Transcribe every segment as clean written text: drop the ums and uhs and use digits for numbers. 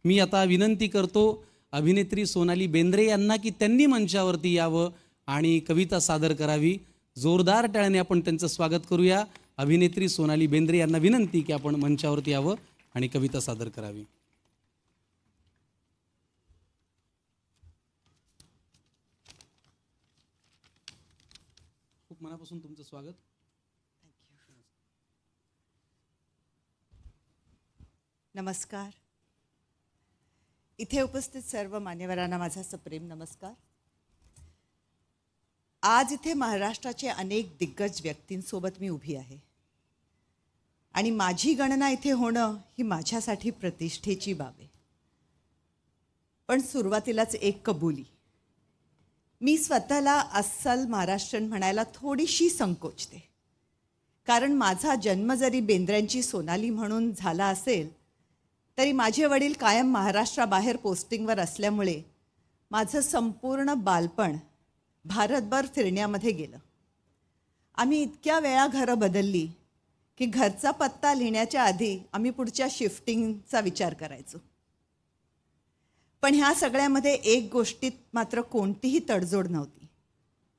मी आता विनंती करतो अभिनेत्री सोनाली बेंद्रे यांना की त्यांनी मंचावरती यावं आणि कविता सादर करावी। जोरदार टाळ्याने आपण त्यांचं स्वागत करूया। अभिनेत्री सोनाली बेंद्रे यांना विनंती की आपण मंचावरती यावं आणि कविता सादर करावी। खूप मनापासून तुमचं स्वागत। नमस्कार। इथे उपस्थित सर्व मान्यवरांना माझा सप्रेम नमस्कार। आज इथे महाराष्ट्राचे अनेक दिग्गज व्यक्तींसोबत मी उभी आहे आणि माझी गणना इथे होणं ही माझ्यासाठी प्रतिष्ठेची बाब आहे। पण सुरुवातीलाच एक कबुली, मी स्वतःला अस्सल महाराष्ट्रीयन म्हणायला थोडीशी संकोचते, कारण माझा जन्म जरी बेंद्र्यांची सोनाली म्हणून झाला असेल तरी माझे वडील कायम महाराष्ट्राबाहेर पोस्टिंगवर असल्यामुळे माझं संपूर्ण बालपण भारतभर फिरण्यामध्ये गेलं। आम्ही इतक्या वेळा घरं बदलली की घरचा पत्ता लिहिण्याच्या आधी आम्ही पुढच्या शिफ्टिंगचा विचार करायचो। पण ह्या सगळ्यामध्ये एक गोष्टीत मात्र कोणतीही तडजोड नव्हती,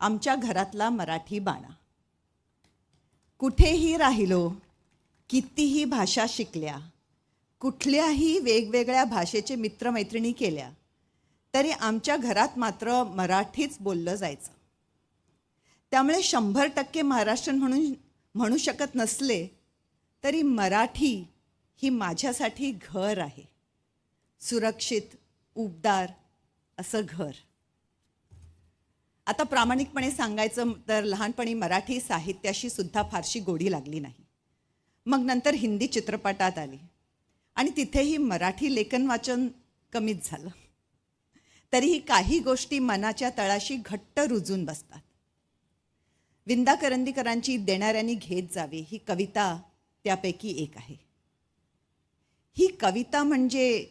आमच्या घरातला मराठी बाणा। कुठेही राहिलो, कितीही भाषा शिकल्या, कुठल्याही वेगवेगळ्या भाषेचे मित्रमैत्रिणी केल्या, तरी आमच्या घरात मात्र मराठीच बोललं जायचं। त्यामुळे 100% महाराष्ट्रीयन म्हणू शकत नसले तरी मराठी ही माझ्यासाठी घर आहे, सुरक्षित उबदार असं घर। आता प्रामाणिकपणे सांगायचं तर लहानपणी मराठी साहित्याशी सुद्धा फारशी गोडी लागली नाही। मग नंतर हिंदी चित्रपटात आली आणि तिथेही मराठी लेखन वाचन कमीच झालं, तरीही काही गोष्टी मनाच्या तळाशी घट्ट रुजून बसतात। विंदा करंदीकरांची देणाऱ्यांनी घेत जावे ही कविता त्यापैकी एक आहे। ही कविता म्हणजे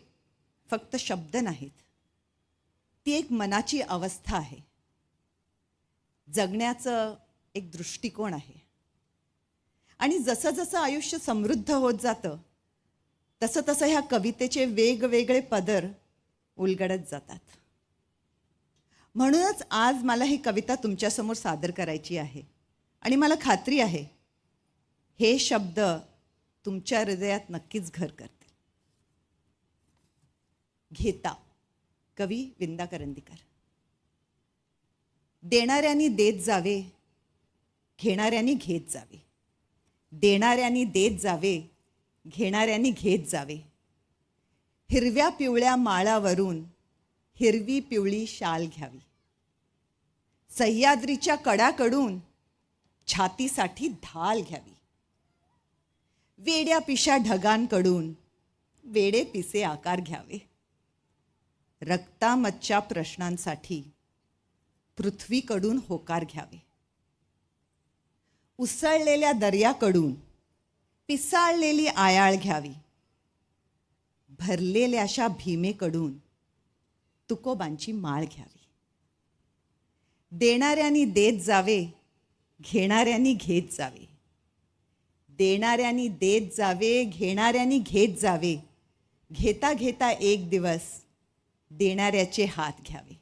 फक्त शब्द नाहीत, ती एक मनाची अवस्था आहे, जगण्याचं एक दृष्टिकोन आहे। आणि जसं जसं आयुष्य समृद्ध होत जातं तसं तसं ह्या कवितेचे वेगवेगळे पदर उलगडत जातात। म्हणूनच आज मला ही कविता तुमच्यासमोर सादर करायची आहे आणि मला खात्री आहे हे शब्द तुमच्या हृदयात नक्कीच घर करतील। घेता, कवी विंदा करंदीकर। देणाऱ्यांनी देत जावे, घेणाऱ्यांनी घेत जावे, देणाऱ्यांनी देत जावे, घेणाऱ्यांनी घेत जावे। हिरव्या पिवळ्या माळावरून हिरवी पिवळी शाल घ्यावी, सह्याद्रीच्या कडाकडून छातीसाठी ढाल घ्यावी, वेड्या पिशा ढगांकडून वेडे पिसे आकार घ्यावे, रक्तामच्च्या प्रश्नांसाठी पृथ्वीकडून होकार घ्यावे, उसळलेल्या दर्याकडून पिसाळलेली आयाळ घ्यावी, भरलेल्याशा भीमेकडून तुकोबांची माळ घ्यावी। देणाऱ्यांनी देत जावे, घेणाऱ्यांनी घेत जावे, देणाऱ्यांनी देत जावे, घेणाऱ्यांनी घेत जावे, घेता घेता एक दिवस देणाऱ्याचे हात घ्यावे।